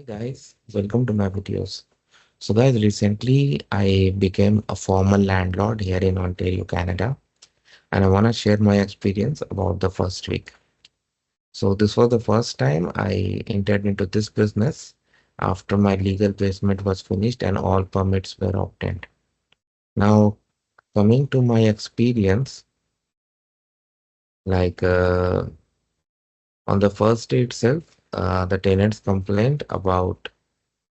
Hi guys, welcome to my videos. So guys, recently I became a formal landlord here in Ontario, Canada, and I want to share my experience about the first week. So this was the first time I entered into this business after my legal placement was finished and all permits were obtained. Now, coming to my experience, like on the first day itself, the tenants complained about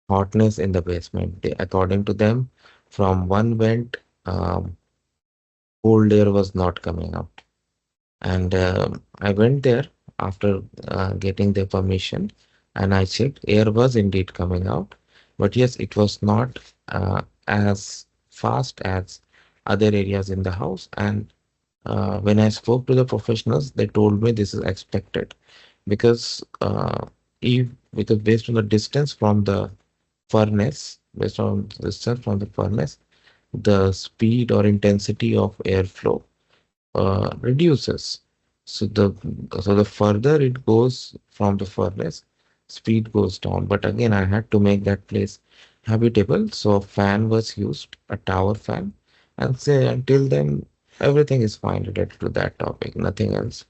hotness in the basement. According to them, from one vent, cold air was not coming out. And I went there after getting the permission and I checked, air was indeed coming out. But yes, it was not as fast as other areas in the house. And when I spoke to the professionals, they told me this is expected because if because based on the distance from the furnace, based on distance from the furnace, the speed or intensity of airflow reduces. So the further it goes from the furnace, speed goes down. But again, I had to make that place habitable. So a fan was used, a tower fan, and say until then everything is fine related to that topic, nothing else.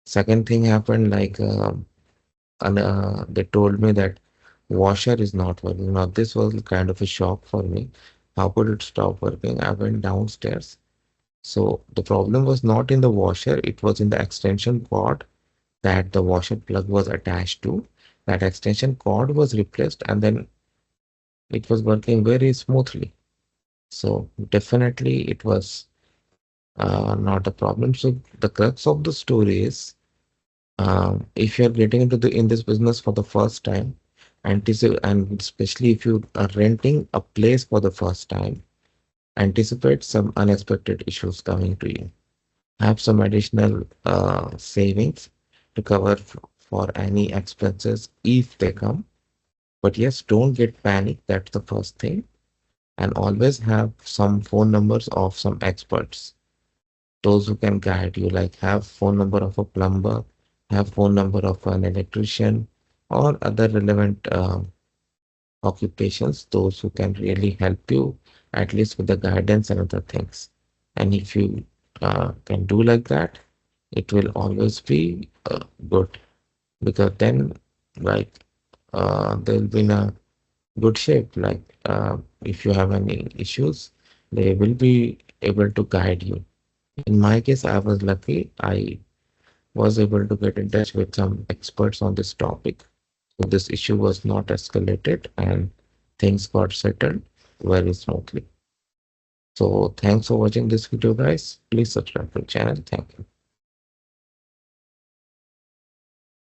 Second thing happened like and they told me that washer is not working. Now this was kind of a shock for me. How could it stop working? I went downstairs. So the problem was not in the washer, it was in the extension cord that the washer plug was attached to. That extension cord was replaced and then it was working very smoothly. So definitely it was not a problem. So the crux of the story is if you're getting into the in this business for the first time, anticipate, and especially if you are renting a place for the first time, anticipate some unexpected issues coming to you. Have some additional savings to cover for any expenses if they come. But yes, don't get panicked. That's the first thing. And always have some phone numbers of some experts, those who can guide you, like have phone number of a plumber, have phone number of an electrician, or other relevant occupations, those who can really help you at least with the guidance and other things. And if you can do like that, it will always be good because then like they'll be in a good shape. Like if you have any issues, they will be able to guide you. In my case, I was lucky. I was able to get in touch with some experts on this topic. So this issue was not escalated and things got settled very smoothly. So thanks for watching this video, guys. Please subscribe to the channel. Thank you.